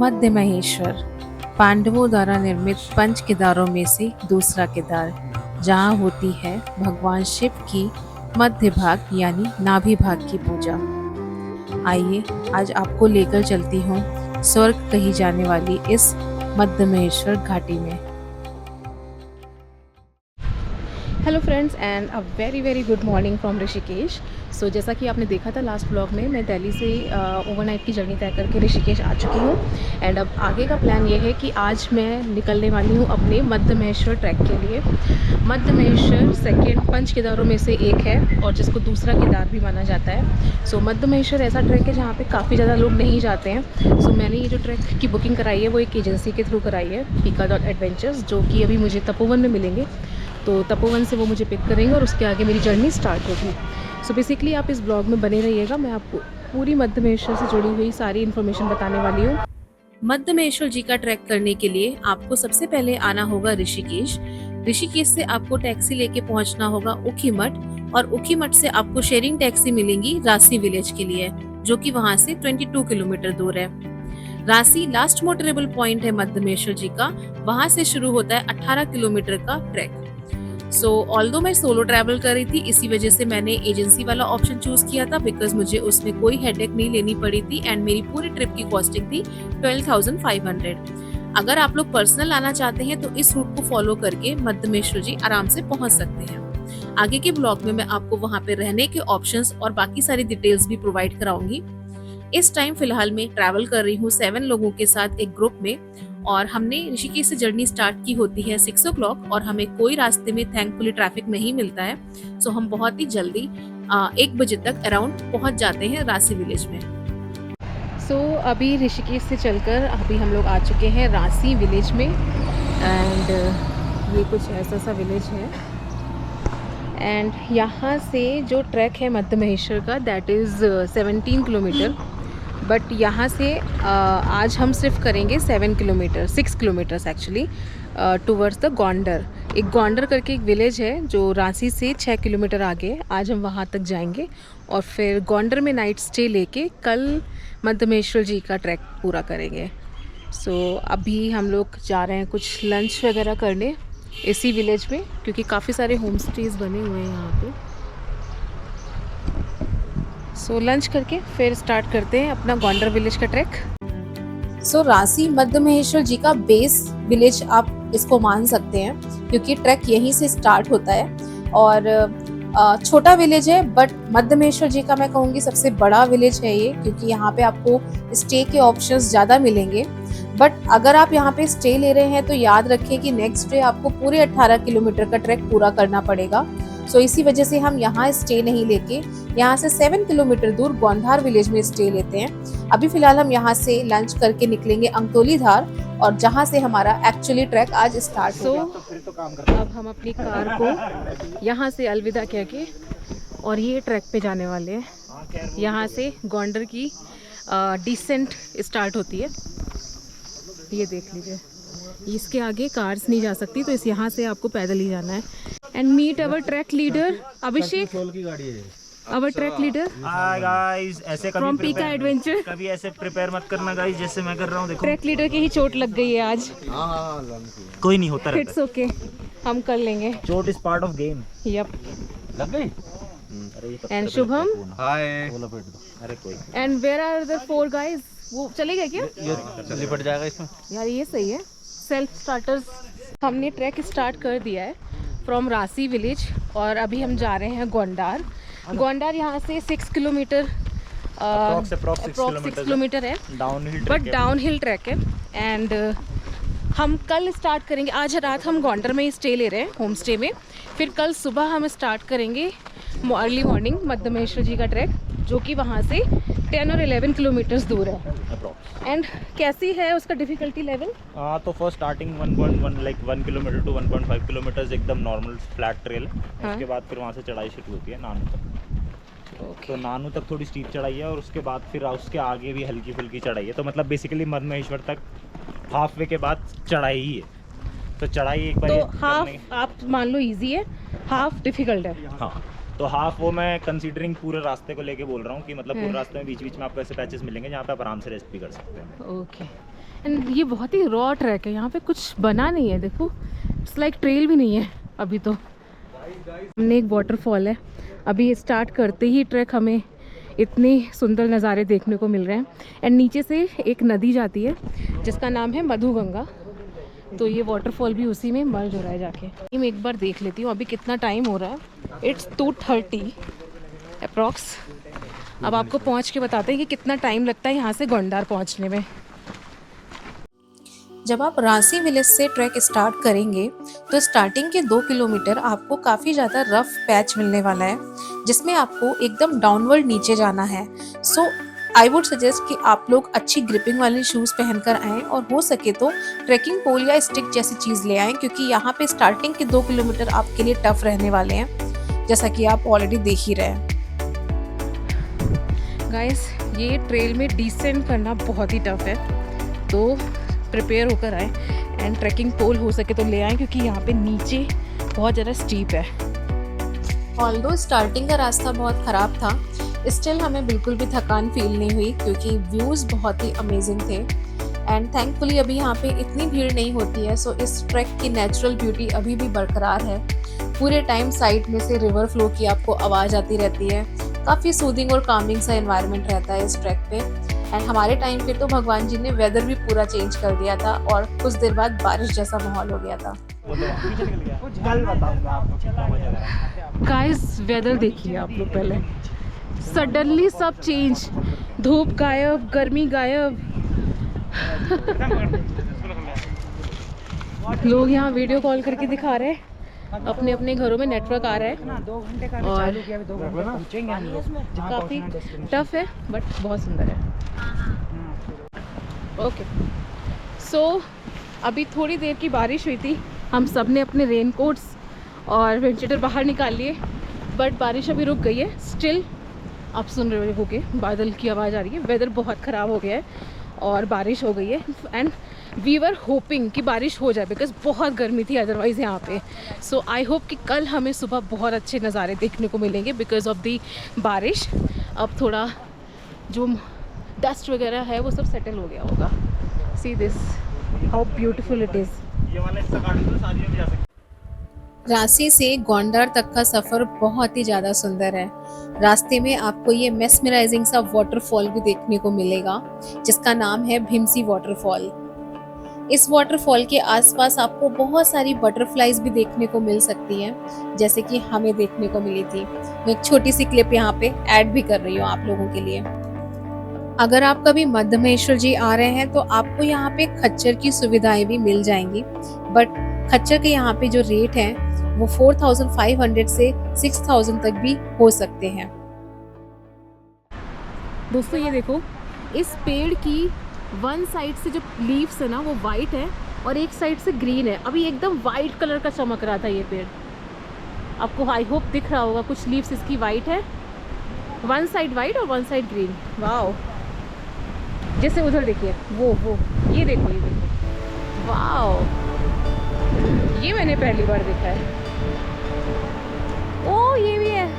मध्य महेश्वर पांडवों द्वारा निर्मित पंच केदारों में से दूसरा केदार, जहाँ होती है भगवान शिव की मध्य भाग यानी नाभि भाग की पूजा। आइए आज आपको लेकर चलती हूँ स्वर्ग कही जाने वाली इस मध्य महेश्वर घाटी में। Hello friends and a very good morning from Rishikesh. So जैसा कि आपने देखा था लास्ट ब्लॉग में, मैं दिल्ली से ओवरनाइट की जर्नी तय करके ऋषिकेश आ चुकी हूँ। एंड अब आगे का प्लान ये है कि आज मैं निकलने वाली हूँ अपने मध्य महेश्वर ट्रैक के लिए। मध्य महेश्वर सेकेंड पंच केदारों में से एक है और जिसको दूसरा केदार भी माना जाता है। सो मध्य महेश्वर ऐसा ट्रैक है जहाँ पे काफ़ी ज़्यादा लोग नहीं जाते हैं। सो मैंने ये जो ट्रैक की बुकिंग कराई है वो एक एजेंसी के थ्रू कराई है, pika.adventures, जो कि अभी मुझे तपोवन में मिलेंगे। तो तपोवन से वो मुझे पिक करेंगे और उसके आगे मेरी जर्नी स्टार्ट होगी। सो बेसिकली आप इस ब्लॉग में बने रहिएगा, मैं आपको पूरी मध्य महेश्वर से जुड़ी हुई सारी इन्फॉर्मेशन बताने वाली हूँ। मध्य महेश्वर जी का ट्रैक करने के लिए आपको सबसे पहले आना होगा ऋषिकेश। ऋषिकेश से आपको टैक्सी लेके पहुंचना होगा ऊखीमठ और ऊखीमठ से आपको शेयरिंग टैक्सी मिलेंगी रासी विलेज के लिए, जो कि वहां से 22 किलोमीटर दूर है। रासी लास्ट मोटरेबल पॉइंट है मध्य महेश्वर जी का, वहां से शुरू होता है 18 किलोमीटर का ट्रैक। सो ऑल्दो मैं सोलो ट्रैवल कर रही थी, इसी वजह से मैंने एजेंसी वाला ऑप्शन चूज किया था, बिकॉज मुझे उसमें कोई हेडेक नहीं लेनी पड़ी थी एंड मेरी पूरी ट्रिप की कॉस्टिंग थी 12,500। अगर आप लोग पर्सनल आना चाहते हैं तो इस रूट को फॉलो करके मध्य महेश्वर जी आराम से पहुंच सकते हैं। आगे के ब्लॉग में मैं आपको वहां पे रहने के ऑप्शंस और बाकी सारी डिटेल्स भी प्रोवाइड कराऊंगी। इस टाइम फिलहाल मैं ट्रैवल कर रही हूँ 7 लोगों के साथ एक ग्रुप में, और हमने ऋषिकेश से जर्नी स्टार्ट की होती है 6 o'clock और हमें कोई रास्ते में थैंकफुली ट्रैफिक नहीं मिलता है। सो हम बहुत ही जल्दी 1 बजे तक अराउंड पहुंच जाते हैं रासी विलेज में। सो अभी ऋषिकेश से चलकर अभी हम लोग आ चुके हैं रासी विलेज में। एंड ये कुछ ऐसा सा विलेज है। एंड यहाँ से जो ट्रैक है मध्य महेश्वर का, दैट इज़ 17 किलोमीटर। बट यहाँ से आज हम सिर्फ करेंगे 6 kilometres actually towards the Gounder. एक गोंडर करके एक विलेज है जो रांची से 6 किलोमीटर आगे है। आज हम वहाँ तक जाएंगे और फिर गोंडर में नाइट स्टे लेके कल मध्य महेश्वर जी का ट्रैक पूरा करेंगे। सो अभी हम लोग जा रहे हैं कुछ लंच वगैरह करने इसी विलेज में, क्योंकि काफ़ी सारे होम स्टेज बने हुए हैं यहाँ पे। सो लंच करके फिर स्टार्ट करते हैं अपना गोंडर विलेज का ट्रैक। सो रासी मध्य महेश्वर जी का बेस विलेज आप इसको मान सकते हैं, क्योंकि ट्रैक यहीं से स्टार्ट होता है और छोटा विलेज है, बट मध्य महेश्वर जी का मैं कहूँगी सबसे बड़ा विलेज है ये, क्योंकि यहाँ पे आपको स्टे के ऑप्शंस ज़्यादा मिलेंगे। बट अगर आप यहाँ पे स्टे ले रहे हैं तो याद रखें कि नेक्स्ट डे आपको पूरे 18 किलोमीटर का ट्रैक पूरा करना पड़ेगा। सो इसी वजह से हम यहाँ स्टे नहीं लेके यहाँ से 7 किलोमीटर दूर गोंधार विलेज में स्टे लेते हैं। अभी फिलहाल हम यहाँ से लंच करके निकलेंगे अंगतोली धार, और जहाँ से हमारा एक्चुअली ट्रैक आज स्टार्ट होगा। अब हम अपनी कार को यहाँ से अलविदा कह के और ये ट्रैक पे जाने वाले हैं। यहाँ से गोंडर की डिसेंट स्टार्ट होती है, ये देख लीजिए। इसके आगे कार्स नहीं जा सकती, तो इस यहाँ से आपको पैदल ही जाना है। And meet our trek leader Abhishek, की गाड़ी है our trek leader. Hi guys, ऐसे From Pika Adventure। कभी ऐसे प्रिपेयर मत करना गाइस, जैसे मैं कर रहा हूँ। देखो ट्रैक लीडर की ही चोट लग गई है आज। कोई नहीं होता इट्स ओके, हम कर लेंगे। चोट is part of game. Yup. लग गई। एंड शुभम। हाय। अरे कोई। And where are the 4 guys? वो चले गए क्या? ये लिपट जाएगा इसमें यार ये सही है, सेल्फ स्टार्टर्स। हमने ट्रैक स्टार्ट कर दिया है फ्रॉम रासी विलेज और अभी हम जा रहे हैं गोंडार। गोंडार यहाँ से 6 किलोमीटर अप्रॉक्स 6 किलोमीटर है, बट डाउन हिल ट्रैक है। एंड हम कल स्टार्ट करेंगे। आज रात हम गोंडर में ही स्टे ले रहे हैं, होम स्टे में। फिर कल सुबह हम स्टार्ट करेंगे अर्ली मॉर्निंग मध्य महेश्वर जी का ट्रैक, जो कि वहाँ से 10 और 11 किलोमीटर्स दूर है। एंड कैसी है उसका डिफिकल्टी लेवल? तो first starting 1.1 like 1 kilometre to 1.5 kilometre एकदम नॉर्मल फ्लैट ट्रेल है। उसके बाद फिर वहाँ से चढ़ाई शुरू होती है नानू तक। तो नानू तक थोड़ी स्टीप चढ़ाई है और उसके बाद फिर उसके आगे भी हल्की फुल्की चढ़ाई है। तो मतलब बेसिकली मध्य महेश्वर तक हाफ वे के बाद चढ़ाई ही है। तो चढ़ाई एक बार तो हाफ आप मान लो इजी है, हाफ डिफिकल्ट है। हाँ, तो हाफ वो मैं कंसीडरिंग पूरे रास्ते को लेके बोल रहा हूँ कि मतलब पूरे रास्ते में बीच बीच में आपको ऐसे पैचेस मिलेंगे जहाँ पे आप आराम से रेस्ट भी कर सकते हैं। ओके। एंड ये बहुत ही रॉ ट्रैक है, यहाँ पे कुछ बना नहीं है, देखो इट्स लाइक ट्रेल भी नहीं है अभी। तो हमने एक वाटरफॉल है, अभी स्टार्ट करते ही ट्रैक हमें इतने सुंदर नज़ारे देखने को मिल रहे हैं। एंड नीचे से एक नदी जाती है जिसका नाम है मधुगंगा, तो ये वाटरफॉल भी उसी में मर्ज हो रहा है जाके। मैं एक बार देख लेती हूँ अभी कितना टाइम हो रहा है। It's 2:30 approx. अब आपको पहुँच के बताते हैं कि कितना टाइम लगता है यहाँ से गोंडार पहुँचने में। जब आप रांसी विलेज से ट्रैक स्टार्ट करेंगे तो स्टार्टिंग के 2 किलोमीटर आपको काफ़ी ज़्यादा रफ पैच मिलने वाला है, जिसमें आपको एकदम डाउनवर्ड नीचे जाना है। सो आई वुड सजेस्ट कि आप लोग अच्छी ग्रिपिंग वाले शूज़ पहनकर आएँ और हो सके तो ट्रैकिंग पोल या स्टिक जैसी चीज़ ले आएँ, क्योंकि यहाँ पे स्टार्टिंग के 2 किलोमीटर आपके लिए टफ रहने वाले हैं, जैसा कि आप ऑलरेडी देख ही रहे हैं। गाइस, ये ट्रेल में डिसेंड करना बहुत ही टफ है, तो प्रिपेयर होकर आए एंड ट्रैकिंग पोल हो सके तो ले आएँ, क्योंकि यहाँ पे नीचे बहुत ज़्यादा स्टीप है। ऑल्दो स्टार्टिंग का रास्ता बहुत ख़राब था, स्टिल हमें बिल्कुल भी थकान फील नहीं हुई, क्योंकि व्यूज़ बहुत ही अमेजिंग थे। एंड थैंकफुली अभी यहाँ पे इतनी भीड़ नहीं होती है, सो इस ट्रैक की नेचुरल ब्यूटी अभी भी बरकरार है। पूरे टाइम साइड में से रिवर फ्लो की आपको आवाज़ आती रहती है, काफ़ी सूदिंग और कामिंग सा एनवायरनमेंट रहता है इस ट्रैक पे। एंड हमारे टाइम पे तो भगवान जी ने वेदर भी पूरा चेंज कर दिया था और कुछ देर बाद बारिश जैसा माहौल हो गया था। गाइस, वेदर देखिए आप लोग पहले, सडनली सब चेंज, धूप गायब, गर्मी गायब। लोग यहाँ वीडियो कॉल करके दिखा रहे हैं, अपने अपने घरों में नेटवर्क आ रहा है और काफ़ी टफ है बट बहुत सुंदर है। ओके, सो अभी थोड़ी देर की बारिश हुई थी, हम सब ने अपने रेन कोट्स और वेंटिलेटर बाहर निकाल लिए, बट बारिश अभी रुक गई है। स्टिल आप सुन रहे हो कि बादल की आवाज़ आ रही है, वेदर बहुत ख़राब हो गया है और बारिश हो गई है। एंड वी वर होपिंग कि बारिश हो जाए, बिकॉज बहुत गर्मी थी अदरवाइज़ यहाँ पे। सो आई होप कि कल हमें सुबह बहुत अच्छे नज़ारे देखने को मिलेंगे बिकॉज ऑफ दी बारिश। अब थोड़ा जो डस्ट वगैरह है वो सब सेटल हो गया होगा। See this how beautiful it is. Ranchi से गोंडार तक का सफ़र बहुत ही ज़्यादा सुंदर है। रास्ते में आपको ये मेस्मराइजिंग सा वाटरफॉल भी देखने को मिलेगा, जिसका नाम है भीमसी वाटरफॉल। इस वाटरफॉल के आसपास आपको बहुत सारी बटरफ्लाइज भी देखने को मिल सकती हैं, जैसे कि हमें देखने को मिली थी। मैं एक छोटी सी क्लिप यहाँ पे ऐड भी कर रही हूँ आप लोगों के लिए। अगर आप कभी मध्य महेश्वर जी आ रहे हैं तो आपको यहाँ पे खच्चर की सुविधाएं भी मिल जाएंगी, बट खच्चर के यहाँ पे जो रेट हैं वो 4500 से 6000 तक भी हो सकते हैं। दोस्तों ये देखो, इस पेड़ की वन साइड से जो लीव्स है ना वो वाइट है और एक साइड से ग्रीन है। अभी एकदम वाइट कलर का चमक रहा था ये पेड़, आपको आई होप दिख रहा होगा। कुछ लीव्स इसकी वाइट है, वन साइड वाइट और वन साइड ग्रीन। वाओ, जैसे उधर देखिए वो ये देखो वाओ, ये मैंने पहली बार देखा है। ओ ये भी है।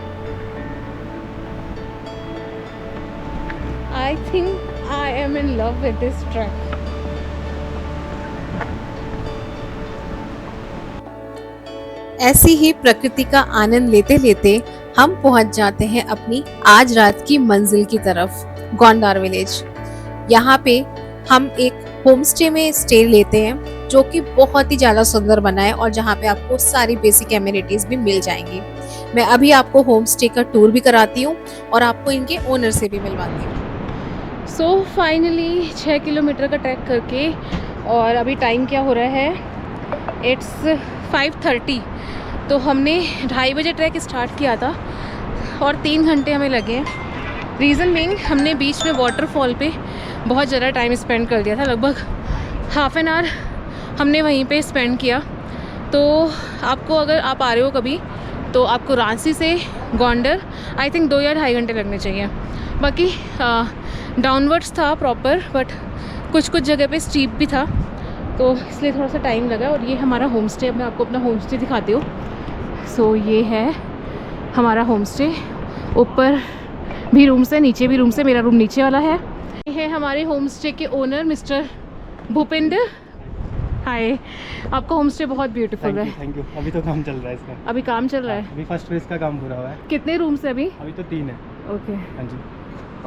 I think I am in love with this track. ऐसी ही प्रकृति का आनंद लेते लेते हम पहुंच जाते हैं अपनी आज रात की मंजिल की तरफ, गोंडार विलेज। यहाँ पे हम एक होम स्टे में स्टे लेते हैं, जो कि बहुत ही ज़्यादा सुंदर बना है और जहाँ पे आपको सारी बेसिक एमिनिटीज़ भी मिल जाएंगी। मैं अभी आपको होम स्टे का टूर भी कराती हूँ और आपको इनके ओनर से भी मिलवाती हूँ। सो फाइनली 6 किलोमीटर का ट्रैक करके, और अभी टाइम क्या हो रहा है, इट्स 5:30। तो हमने 2:30 बजे ट्रैक स्टार्ट किया था और 3 घंटे हमें लगे हैं। रीज़न बीइंग हमने बीच में वाटरफॉल पे बहुत ज़्यादा टाइम स्पेंड कर दिया था, लगभग हाफ एन आवर हमने वहीं पे स्पेंड किया। तो आपको अगर आप आ रहे हो कभी तो आपको रांची से गोंडर आई थिंक 2 या 2.5 घंटे लगने चाहिए। बाकी डाउनवर्ड्स था प्रॉपर, बट कुछ जगह पे स्टीप भी था, तो इसलिए थोड़ा सा टाइम लगा। और ये हमारा होम स्टे, अब मैं आपको अपना होम स्टे दिखाती हूँ। सो ये है हमारा होम स्टे। ऊपर भी रूम्स है, नीचे भी रूम्स है, मेरा रूम नीचे वाला है। ये है हमारे होम स्टे के ओनर मिस्टर भूपिंदर। हाय, आपका होम स्टे बहुत ब्यूटीफुल है। Thank you. अभी तो काम चल रहा है इसका। अभी काम चल रहा है? अभी फर्स्ट फेज का काम पूरा हुआ है। कितने रूम्स है अभी? अभी तो 3 है। ओके। हाँ जी।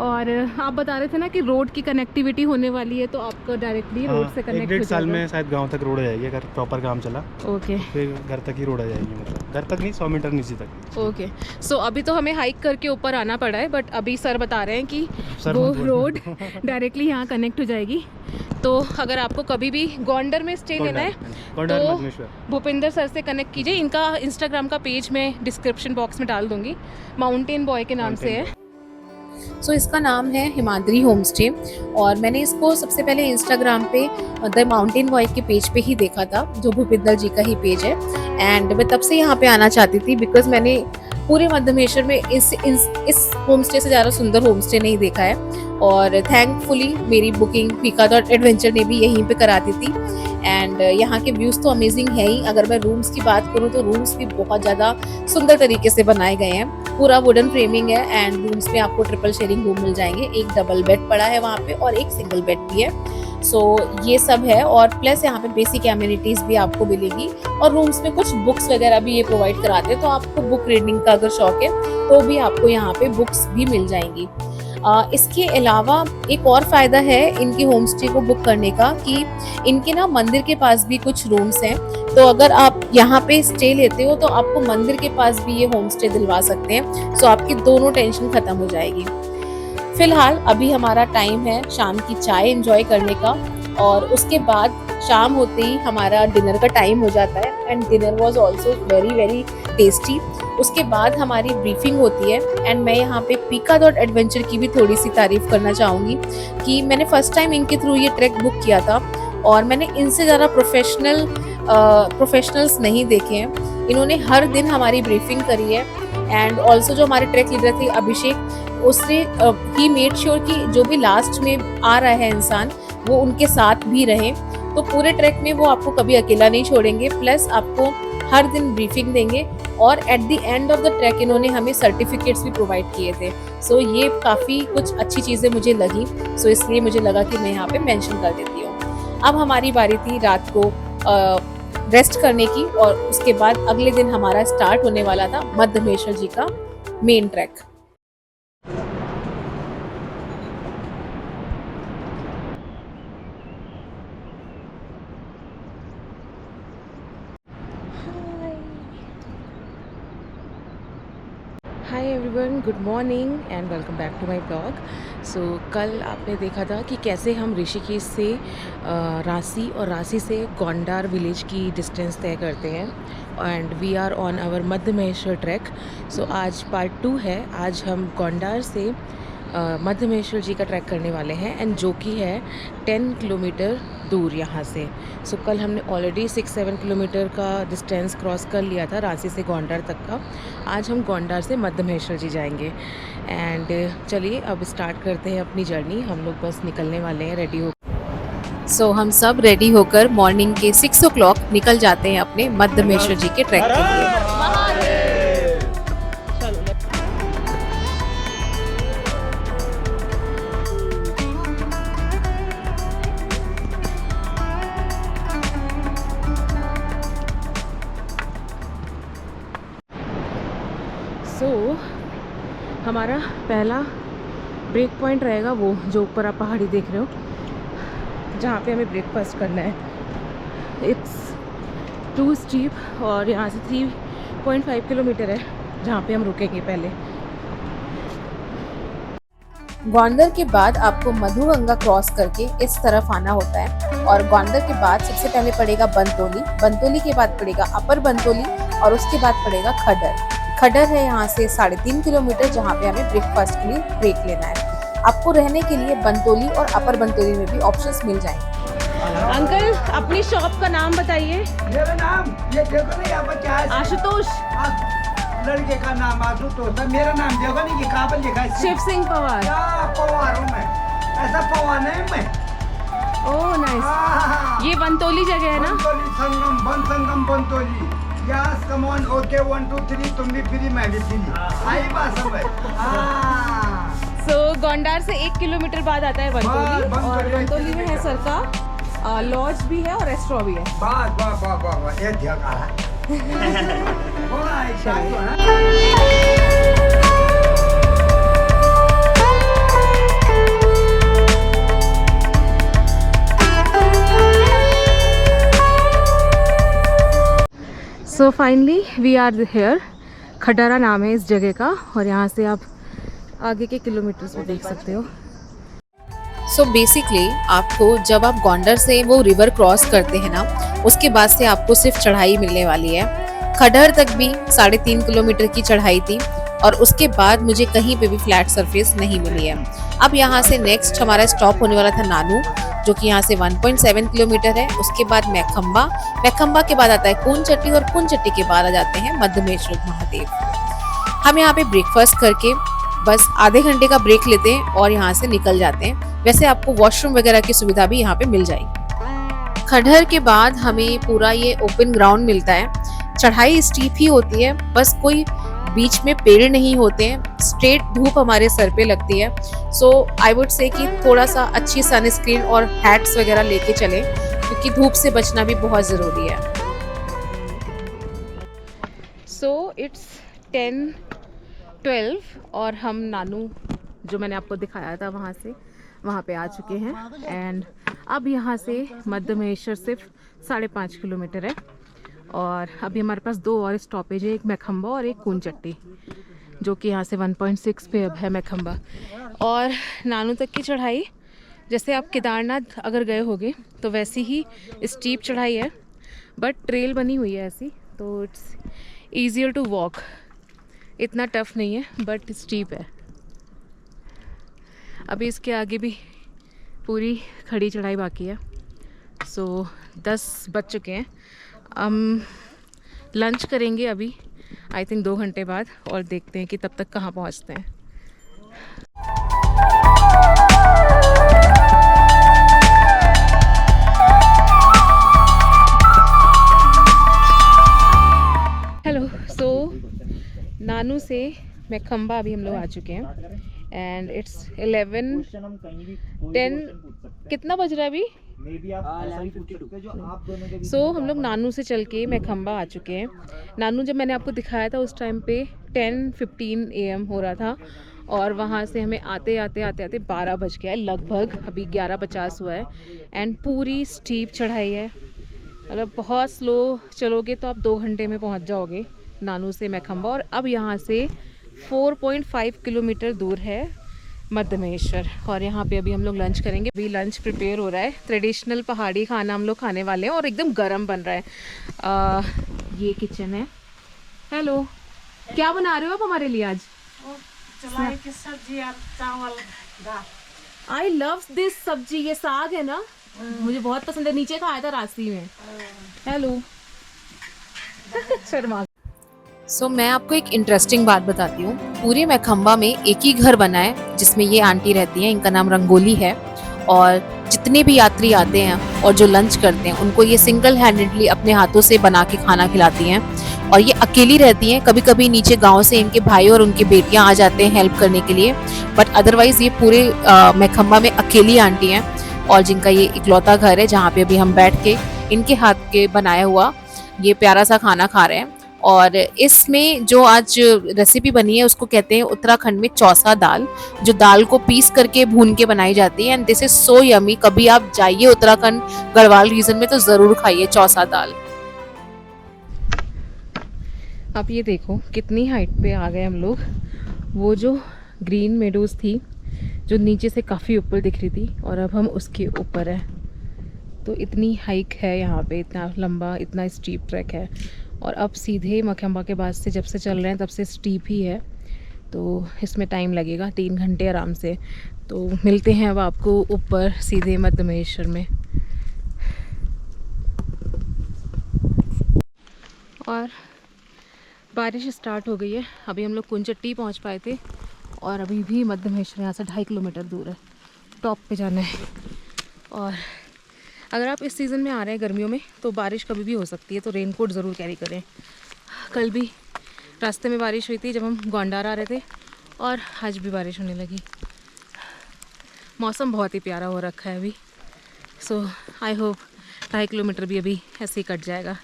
और आप बता रहे थे ना कि रोड की कनेक्टिविटी होने वाली है, तो आपका डायरेक्टली रोड से कनेक्ट हो जाएगा। 1-1.5 साल में शायद गांव तक रोड आ जाएगी अगर प्रॉपर काम चला। ओके। फिर घर तक ही रोड आ जाएगी, मतलब घर तक नहीं 100 मीटर नीचे तक। ओके। सो अभी तो हमें हाइक करके ऊपर आना पड़ा है, बट अभी सर बता रहे हैं कि सर वो मत बोलो। रोड डायरेक्टली यहाँ कनेक्ट हो जाएगी। तो अगर आपको कभी भी गोंडर में स्टे लेना है तो भूपिंदर सर से कनेक्ट कीजिए। इनका इंस्टाग्राम का पेज मैं डिस्क्रिप्शन बॉक्स में डाल दूंगी, माउंटेन बॉय के नाम से है। सो इसका नाम है हिमाद्री होम स्टे, और मैंने इसको सबसे पहले इंस्टाग्राम पे द माउंटेन बॉय के पेज पे ही देखा था, जो भूपिंदर जी का ही पेज है। एंड मैं तब से यहाँ पे आना चाहती थी, बिकॉज मैंने पूरे मध्यमेश्वर में इस होम स्टे से ज़्यादा सुंदर होम स्टे नहीं देखा है। और थैंकफुली मेरी बुकिंग pika.adventure ने भी यहीं पे करा दी थी। एंड यहाँ के व्यूज़ तो अमेजिंग है ही। अगर मैं रूम्स की बात करूँ तो रूम्स भी बहुत ज़्यादा सुंदर तरीके से बनाए गए हैं। पूरा वुडन फ्रेमिंग है एंड रूम्स में आपको ट्रिपल शेयरिंग रूम मिल जाएंगे। एक डबल बेड पड़ा है वहाँ पे और एक सिंगल बेड भी है। सो ये सब है, और प्लस यहाँ पे बेसिक एमिनिटीज भी आपको मिलेगी। और रूम्स में कुछ बुक्स वगैरह भी ये प्रोवाइड कराते हैं, तो आपको बुक रीडिंग का अगर शौक है तो भी आपको यहाँ पे बुक्स भी मिल जाएंगी। इसके अलावा एक और फ़ायदा है इनके होम स्टे को बुक करने का कि इनके ना मंदिर के पास भी कुछ रूम्स हैं। तो अगर आप यहाँ पे स्टे लेते हो तो आपको मंदिर के पास भी ये होम स्टे दिलवा सकते हैं। सो आपकी दोनों टेंशन खत्म हो जाएगी। फिलहाल अभी हमारा टाइम है शाम की चाय एंजॉय करने का, और उसके बाद शाम होते ही हमारा डिनर का टाइम हो जाता है। And dinner was also very very tasty. उसके बाद हमारी ब्रीफिंग होती है। एंड मैं यहाँ पे pika.adventure की भी थोड़ी सी तारीफ करना चाहूँगी कि मैंने फर्स्ट टाइम इनके थ्रू ये ट्रैक बुक किया था, और मैंने इनसे ज़्यादा प्रोफेशनल्स नहीं देखे हैं। इन्होंने हर दिन हमारी ब्रीफिंग करी है। एंड ऑल्सो जो हमारे ट्रैक लीडर थे अभिषेक, उसने ही मेड श्योर कि जो भी लास्ट में आ रहा है इंसान वो उनके साथ भी रहे। तो पूरे ट्रैक में वो आपको कभी अकेला नहीं छोड़ेंगे, प्लस आपको हर दिन ब्रीफिंग देंगे। और at the end of the track इन्होंने हमें सर्टिफिकेट्स भी प्रोवाइड किए थे। सो ये काफ़ी कुछ अच्छी चीज़ें मुझे लगी, सो इसलिए मुझे लगा कि मैं यहाँ पे मेंशन कर देती हूँ। अब हमारी बारी थी रात को रेस्ट करने की, और उसके बाद अगले दिन हमारा स्टार्ट होने वाला था मध्यमेश्वर जी का main trek. Hi everyone, good morning and welcome back to my blog. So कल आपने देखा था कि कैसे हम ऋषिकेश से रांसी और रांसी से गोंडार विलेज की डिस्टेंस तय करते हैं। And we are on our Madhyamaheshwar trek. So आज पार्ट 2 है। आज हम गोंडार से मध्यमेश्वर जी का ट्रैक करने वाले हैं, एंड जो कि है 10 किलोमीटर दूर यहाँ से। सो कल हमने ऑलरेडी 6-7 किलोमीटर का डिस्टेंस क्रॉस कर लिया था रांची से गोंडार तक का। आज हम गोंडार से मध्यमेश्वर जी जाएंगे। एंड चलिए अब स्टार्ट करते हैं अपनी जर्नी। हम लोग बस निकलने वाले हैं रेडी हो। सो हम सब रेडी होकर मॉर्निंग के 6 o'clock निकल जाते हैं अपने मध्यमेश्वर जी के ट्रैक के लिए। सो हमारा पहला ब्रेक पॉइंट रहेगा वो जो ऊपर आप पहाड़ी देख रहे हो, जहाँ पे हमें ब्रेकफास्ट करना है। इट्स 2 स्टीप और यहाँ से 3.5 किलोमीटर है जहाँ पे हम रुकेंगे पहले। ग्वांडर के बाद आपको मधुगंगा क्रॉस करके इस तरफ आना होता है, और ग्वांडर के बाद सबसे पहले पड़ेगा बनतोली, बनतोली के बाद पड़ेगा अपर बनतोली, और उसके बाद पड़ेगा खडर। खडर है यहाँ से 3.5 किलोमीटर, जहाँ पे हमें ब्रेकफास्ट के लिए ब्रेक लेना है। आपको रहने के लिए बनतोली और अपर बनतोली में भी ऑप्शंस मिल जाएंगे। अंकल अपनी शॉप का नाम बताइए। मेरा नाम ये देखो नहीं यहाँ पर क्या है? आशुतोष। लड़के का नाम आशुतोष है। मेरा नाम देखो नहीं ये कहाँ पर लिखा है? शिव सिंह पवार। क्या पवार हूँ मैं? ऐसा पवार नहीं मैं। Oh nice. ये बनतोली जगह है ना? बनतोली संगम, बन संगम Bantoli. Yes come on okay 1 2 3 तुम भी फ्री मैं भी फ्री आई बात समझ हां सो गोंडार से 1 किलोमीटर बाद आता है वंतोली, और वंतोली में है सरका लॉज भी है और रेस्टोरेंट भी है। वाह वाह वाह वाह वाह ये जगह है बोला है चाहिए ना। So finally we are here. खटारा नाम है इस जगह का, और यहाँ से आप आगे के किलोमीटर्स में देख सकते हो। सो बेसिकली आपको जब आप गोंडर से वो रिवर क्रॉस करते हैं ना, उसके बाद से आपको सिर्फ चढ़ाई मिलने वाली है। खडहर तक भी 3.5 किलोमीटर की चढ़ाई थी, और उसके बाद मुझे कहीं पे भी फ्लैट सरफेस नहीं मिली है। अब यहाँ से नेक्स्ट हमारा स्टॉप होने वाला था नानू, जो कि यहाँ से 1.7 किलोमीटर है। उसके बाद मैखम्बा, मैखम्बा के बाद आता है कूनचट्टी, और कूनचट्टी के बाद आ जाते हैं मध्यमेश्वर महादेव। हम यहाँ पे ब्रेकफास्ट करके बस आधे घंटे का ब्रेक लेते हैं और यहाँ से निकल जाते हैं। वैसे आपको वॉशरूम वगैरह की सुविधा भी यहाँ पे मिल जाएगी। खडहर के बाद हमें पूरा ये ओपन ग्राउंड मिलता है। चढ़ाई स्टीप ही होती है, बस कोई बीच में पेड़ नहीं होते हैं, स्ट्रेट धूप हमारे सर पे लगती है। सो आई वुड से कि थोड़ा सा अच्छी सनस्क्रीन और हैट्स वगैरह लेके चलें, क्योंकि धूप से बचना भी बहुत ज़रूरी है। सो इट्स 10-12 और हम नानू जो मैंने आपको दिखाया था वहाँ पे आ चुके हैं। एंड अब यहाँ से मध्यमेश्वर सिर्फ 5.5 किलोमीटर है, और अभी हमारे पास 2 और स्टॉपेज है, एक मैखम्बा और एक कूनचट्टी, जो कि यहाँ से 1.6 पे अब है मैखम्बा। और नानू तक की चढ़ाई जैसे आप केदारनाथ अगर गए होगे तो वैसी ही स्टीप चढ़ाई है, बट ट्रेल बनी हुई है ऐसी, तो इट्स ईजियर टू वॉक। इतना टफ नहीं है बट स्टीप है। अभी इसके आगे भी पूरी खड़ी चढ़ाई बाकी है। सो 10 बज चुके हैं। हम लंच करेंगे अभी आई थिंक 2 घंटे बाद, और देखते हैं कि तब तक कहाँ पहुँचते हैं। हेलो, सो नानू से मैखम्बा अभी हम लोग आ चुके हैं, एंड इट्स 11:10। कितना बज रहा है अभी? सो हम लोग नानू से चल के मैखम्बा आ चुके हैं। नानू जब मैंने आपको दिखाया था उस टाइम पे 10:15 AM हो रहा था, और वहाँ से हमें आते आते 12 बज गया है लगभग। अभी 11:50 हुआ है, एंड पूरी स्टीप चढ़ाई है। मतलब बहुत स्लो चलोगे तो आप 2 घंटे में पहुँच जाओगे नानू से मैखम्बा। और अब यहाँ से 4.5 किलोमीटर दूर है मध्यमेश्वर, और यहाँ पे अभी हम लोग लंच करेंगे। अभी लंच प्रिपेयर हो रहा है, ट्रेडिशनल पहाड़ी खाना हम लोग खाने वाले हैं, और एकदम गरम बन रहा है। ये किचन है। हेलो, क्या बना रहे हो आप हमारे लिए आज? चलाई की सब्जी और चावल दाल। आई लव दिस सब्जी। ये साग है ना, मुझे बहुत पसंद है। नीचे खाया था रास्ते में। हेलो शर्मा। सो मैं आपको एक इंटरेस्टिंग बात बताती हूँ। पूरे मैखम्बा में एक ही घर बना है जिसमें ये आंटी रहती हैं, इनका नाम रंगोली है, और जितने भी यात्री आते हैं और जो लंच करते हैं उनको ये सिंगल हैंडेडली अपने हाथों से बना के खाना खिलाती हैं। और ये अकेली रहती हैं, कभी कभी नीचे गांव से इनके भाई और उनकी बेटियां आ जाते हैं हेल्प करने के लिए, बट अदरवाइज ये पूरे मैखम्बा में अकेली आंटी हैं, और जिनका ये इकलौता घर है जहाँ पे अभी हम बैठ के इनके हाथ के बनाया हुआ ये प्यारा सा खाना खा रहे हैं। और इसमें जो आज रेसिपी बनी है उसको कहते हैं उत्तराखंड में चौसा दाल, जो दाल को पीस करके भून के बनाई जाती है। And this is so yummy. कभी आप जाइए उत्तराखंड गढ़वाल रीजन में तो ज़रूर खाइए चौसा दाल। आप ये देखो कितनी हाइट पे आ गए हम लोग। वो जो ग्रीन मेडोज थी जो नीचे से काफ़ी ऊपर दिख रही थी, और अब हम उसके ऊपर है। तो इतनी हाइक है यहाँ पे, इतना लंबा, इतना स्टीप ट्रैक है। और अब सीधे मैखम्बा के बाद से जब से चल रहे हैं तब से स्टीप ही है, तो इसमें टाइम लगेगा 3 घंटे आराम से। तो मिलते हैं अब आपको ऊपर सीधे मध्यमेश्वर में। और बारिश स्टार्ट हो गई है। अभी हम लोग कूनचट्टी पहुंच पाए थे, और अभी भी मध्यमेश्वर यहाँ से 2.5 किलोमीटर दूर है। टॉप पे जाना है। और अगर आप इस सीज़न में आ रहे हैं गर्मियों में तो बारिश कभी भी हो सकती है, तो रेनकोट ज़रूर कैरी करें। कल भी रास्ते में बारिश हुई थी जब हम गोंडार आ रहे थे, और आज भी बारिश होने लगी। मौसम बहुत ही प्यारा हो रखा है अभी। सो आई होप 2.5 किलोमीटर भी अभी ऐसे ही कट जाएगा।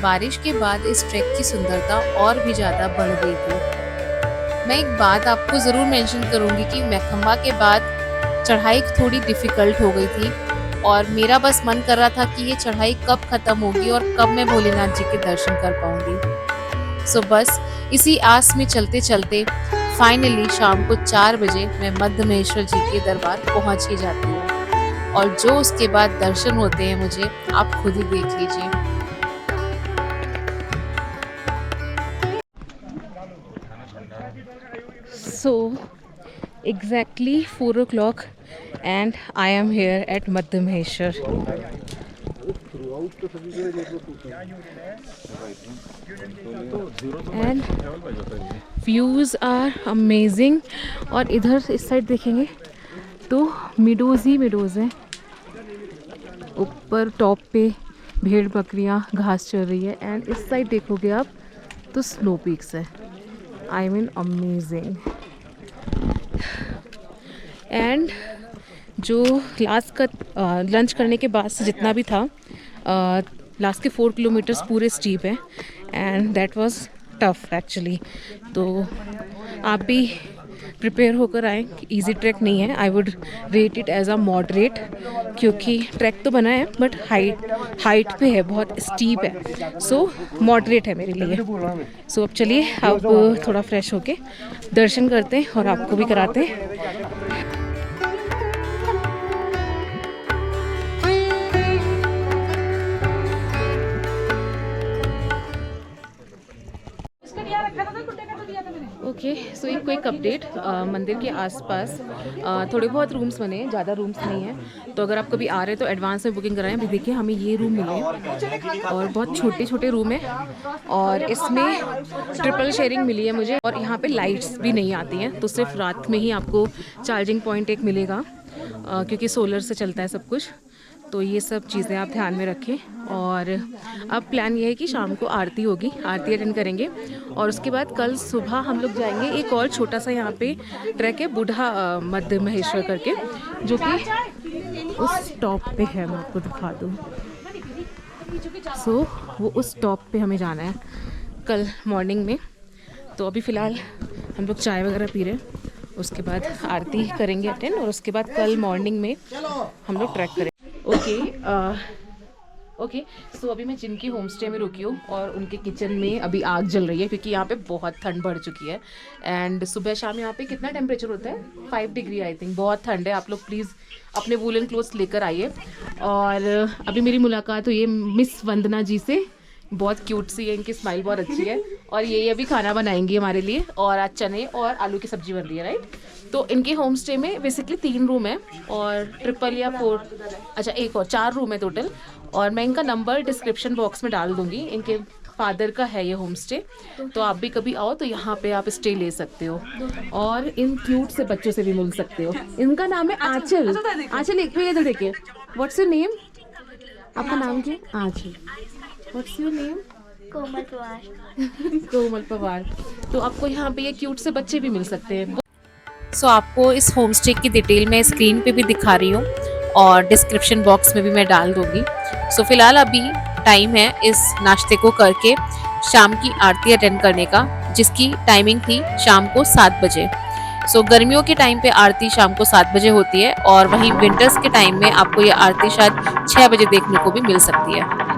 बारिश के बाद इस ट्रैक की सुंदरता और भी ज़्यादा बढ़ गई थी। मैं एक बात आपको ज़रूर मेंशन करूँगी कि मैखंबा के बाद चढ़ाई थोड़ी डिफ़िकल्ट हो गई थी, और मेरा बस मन कर रहा था कि ये चढ़ाई कब ख़त्म होगी और कब मैं भोलेनाथ जी के दर्शन कर पाऊँगी। सो बस इसी आस में चलते चलते फाइनली शाम को 4 बजे मैं मध्य महेश्वर जी के दरबार पहुँच ही जाती हूँ, और जो उसके बाद दर्शन होते हैं मुझे आप खुद ही देख लीजिए। So exactly 4 o'clock and I am here at Madhya Maheshwar. And views are amazing. और इधर इस साइड देखेंगे तो मिडोज ही मिडोज हैं। ऊपर टॉप पे भेड़ बकरियां घास चल रही है, एंड इस साइड देखोगे आप तो स्नो पीक्स है। I mean amazing. एंड जो लास्ट का लंच करने के बाद से जितना भी था, लास्ट के 4 किलोमीटर्स पूरे स्टीप है, and that was tough actually. तो आप भी प्रिपेयर होकर आएँ, इजी ट्रैक नहीं है। I would rate it as a moderate, क्योंकि ट्रैक तो बना है बट हाइट पे है, बहुत स्टीप है। सो मॉडरेट है मेरे लिए। सो अब चलिए आप थोड़ा फ्रेश होके दर्शन करते हैं और आपको भी कराते हैं। ओके, सो एक क्विक अपडेट। मंदिर के आसपास थोड़े बहुत रूम्स बने हैं, ज़्यादा रूम्स नहीं हैं। तो अगर आप कभी आ रहे हैं तो एडवांस में बुकिंग कराएं। अभी देखिए हमें ये रूम मिले हैं, और बहुत छोटे छोटे रूम है, और इसमें ट्रिपल शेयरिंग मिली है मुझे। और यहाँ पे लाइट्स भी नहीं आती हैं, तो सिर्फ रात में ही आपको चार्जिंग पॉइंट एक मिलेगा, क्योंकि सोलर से चलता है सब कुछ। तो ये सब चीज़ें आप ध्यान में रखें। और अब प्लान ये है कि शाम को आरती होगी, आरती अटेंड करेंगे, और उसके बाद कल सुबह हम लोग जाएंगे। एक और छोटा सा यहाँ पे ट्रैक है बूढ़ा मध्य महेश्वर करके, जो कि उस टॉप पे है। मैं आपको दिखा दूँ। सो वो उस टॉप पे हमें जाना है कल मॉर्निंग में। तो अभी फ़िलहाल हम लोग चाय वगैरह पी रहे हैं, उसके बाद आरती करेंगे अटेंड, और उसके बाद कल मॉर्निंग में हम लोग ट्रैक करेंगे। ओके, सो अभी मैं जिनकी होम स्टे में रुकी हूँ, और उनके किचन में अभी आग जल रही है, क्योंकि यहाँ पे बहुत ठंड बढ़ चुकी है। एंड सुबह शाम यहाँ पे कितना टेम्परेचर होता है? 5 डिग्री आई थिंक। बहुत ठंड है। आप लोग प्लीज़ अपने वूलन क्लोथ्स लेकर आइए। और अभी मेरी मुलाकात हुई है मिस वंदना जी से। बहुत क्यूट सी है, इनकी स्माइल बहुत अच्छी है, और ये अभी खाना बनाएंगी हमारे लिए। और आज चने और आलू की सब्जी बन रही है, राइट? तो इनके होम स्टे में बेसिकली 3 रूम है, और ट्रिपल या 4, अच्छा एक और 4 रूम है टोटल। और मैं इनका नंबर डिस्क्रिप्शन बॉक्स में डाल दूँगी। इनके फादर का है ये होम स्टे, तो आप भी कभी आओ तो यहाँ पे आप स्टे ले सकते हो, और इन क्यूट से बच्चों से भी मिल सकते हो। इनका नाम है आंचल। आंचल एक मिनट इधर देखिए। What's your name? आपका नाम क्या? Aanchal. What's your name? Komal Pawar. Komal Pawar. तो आपको यहाँ पे ये क्यूट से बच्चे भी मिल सकते हैं। सो आपको इस होम स्टे की डिटेल मैं स्क्रीन पे भी दिखा रही हूँ, और डिस्क्रिप्शन बॉक्स में भी मैं डाल दूँगी। सो फिलहाल अभी टाइम है इस नाश्ते को करके शाम की आरती अटेंड करने का, जिसकी टाइमिंग थी शाम को 7 बजे। सो गर्मियों के टाइम पे आरती शाम को 7 बजे होती है, और वहीं विंटर्स के टाइम में आपको ये आरती शायद 6 बजे देखने को भी मिल सकती है।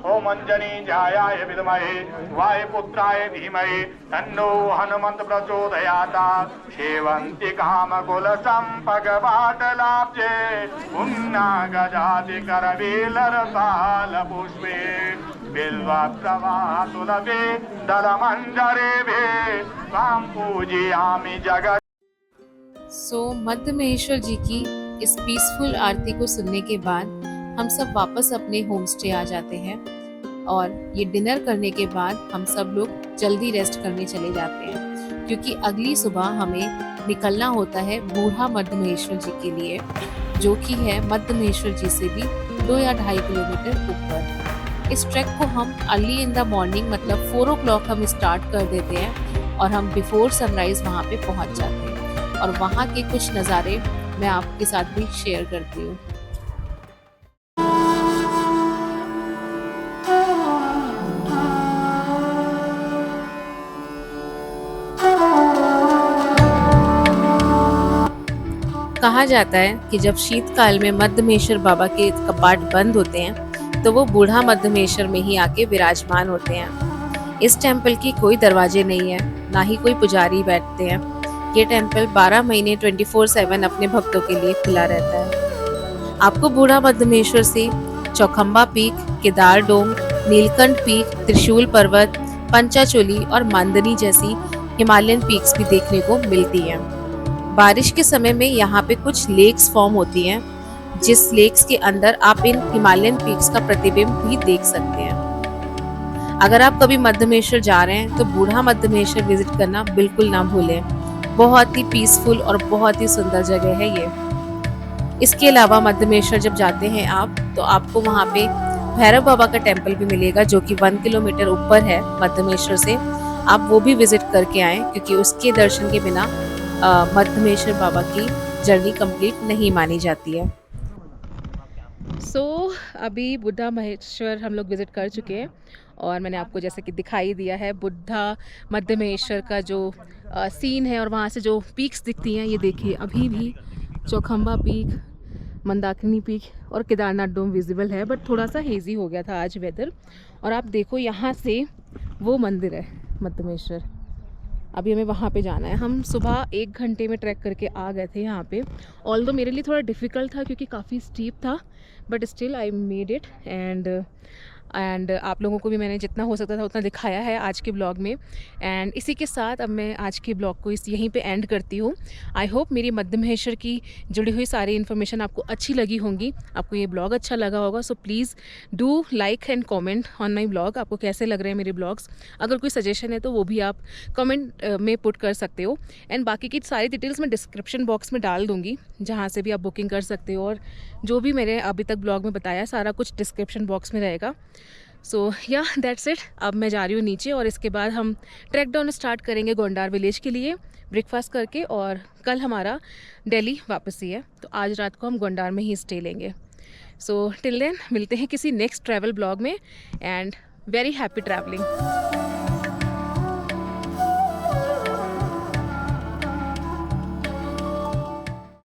ओम अंजनी जायाय विद्महे वायुपुत्राय धीमहि तन्नो हनुमंत प्रचोदयात्। सेवन्ति कामकुल संपगवाटलाब्जे पुन्ना गजाति करवीलरसाल पुष्पे बिल्वप्रवातुलभे दलमञ्जरेभे त्वां पूजयामि जगत्। सो मध्य महेश्वर जी की इस पीसफुल आरती को सुनने के बाद हम सब वापस अपने होम स्टे आ जाते हैं और ये डिनर करने के बाद हम सब लोग जल्दी रेस्ट करने चले जाते हैं, क्योंकि अगली सुबह हमें निकलना होता है बूढ़ा मध्य महेश्वर जी के लिए, जो कि है मध्य महेश्वर जी से भी 2 या 2.5 किलोमीटर ऊपर। इस ट्रैक को हम अर्ली इन द मॉर्निंग मतलब 4 o'clock हम स्टार्ट कर देते हैं और हम बिफोर सनराइज वहाँ पे पहुँच जाते हैं और वहाँ के कुछ नज़ारे मैं आपके साथ भी शेयर करती हूँ। कहा जाता है कि जब शीतकाल में मध्य महेश्वर बाबा के कपाट बंद होते हैं तो वो बूढ़ा मध्य महेश्वर में ही आके विराजमान होते हैं। इस टेंपल की कोई दरवाजे नहीं है, ना ही कोई पुजारी बैठते हैं। ये टेंपल 12 महीने 24/7 अपने भक्तों के लिए खुला रहता है। आपको बूढ़ा मध्य महेश्वर से चौखंबा पीक, केदार डोम, नीलकंठ पीक, त्रिशूल पर्वत, पंचाचोली और मांदनी जैसी हिमालयन पीक्स भी देखने को मिलती हैं। बारिश के समय में यहाँ पे कुछ लेक्स फॉर्म होती हैं, जिस लेक्स के अंदर आप इन हिमालयन पीक्स का प्रतिबिंब भी देख सकते हैं। अगर आप कभी मध्य महेश्वर जा रहे हैं तो बूढ़ा मध्य महेश्वर विजिट करना बिल्कुल ना भूलें। बहुत ही पीसफुल और बहुत ही सुंदर जगह है ये। इसके अलावा मध्य महेश्वर जब जाते हैं आप तो आपको वहाँ पे भैरव बाबा का टेम्पल भी मिलेगा, जो कि 1 किलोमीटर ऊपर है मध्य महेश्वर से। आप वो भी विजिट करके आएँ, क्योंकि उसके दर्शन के बिना मध्य महेश्वर बाबा की जर्नी कंप्लीट नहीं मानी जाती है। सो अभी बुद्धा महेश्वर हम लोग विज़िट कर चुके हैं और मैंने आपको जैसे कि दिखाई दिया है बुद्धा मध्य महेश्वर का जो सीन है और वहाँ से जो पीक्स दिखती हैं, ये देखिए अभी भी चौखंबा पीक, मंदाकिनी पीक और केदारनाथ डोम विजिबल है, बट थोड़ा सा हेज़ी हो गया था आज वेदर। और आप देखो यहाँ से वो मंदिर है मध्य महेश्वर, अभी हमें वहाँ पे जाना है। हम सुबह 1 घंटे में ट्रैक करके आ गए थे यहाँ पे। ऑल्दो मेरे लिए थोड़ा डिफ़िकल्ट था क्योंकि काफ़ी स्टीप था, but still I made it. And आप लोगों को भी मैंने जितना हो सकता था उतना दिखाया है आज के ब्लॉग में। एंड इसी के साथ अब मैं आज के ब्लॉग को यहीं पे एंड करती हूँ। आई होप मेरी मध्य महेश्वर की जुड़ी हुई सारी इन्फॉर्मेशन आपको अच्छी लगी होंगी, आपको ये ब्लॉग अच्छा लगा होगा। So please do like and comment on my blog. आपको कैसे लग रहे हैं मेरे ब्लॉग्स? अगर कोई सजेशन है तो वो भी आप कमेंट में पुट कर सकते हो। एंड बाकी की सारी डिटेल्स मैं डिस्क्रिप्शन बॉक्स में डाल दूँगी, जहाँ से भी आप बुकिंग कर सकते हो। और जो भी मैंने अभी तक ब्लॉग में बताया सारा कुछ डिस्क्रिप्शन बॉक्स में रहेगा। सो या दैट्स इट। अब मैं जा रही हूँ नीचे और इसके बाद हम ट्रैक डाउन स्टार्ट करेंगे गोंडार विलेज के लिए ब्रेकफास्ट करके, और कल हमारा दिल्ली वापसी है, तो आज रात को हम गोंडार में ही स्टे लेंगे। सो टिल देन मिलते हैं किसी नेक्स्ट ट्रैवल ब्लॉग में, एंड वेरी हैप्पी ट्रैवलिंग।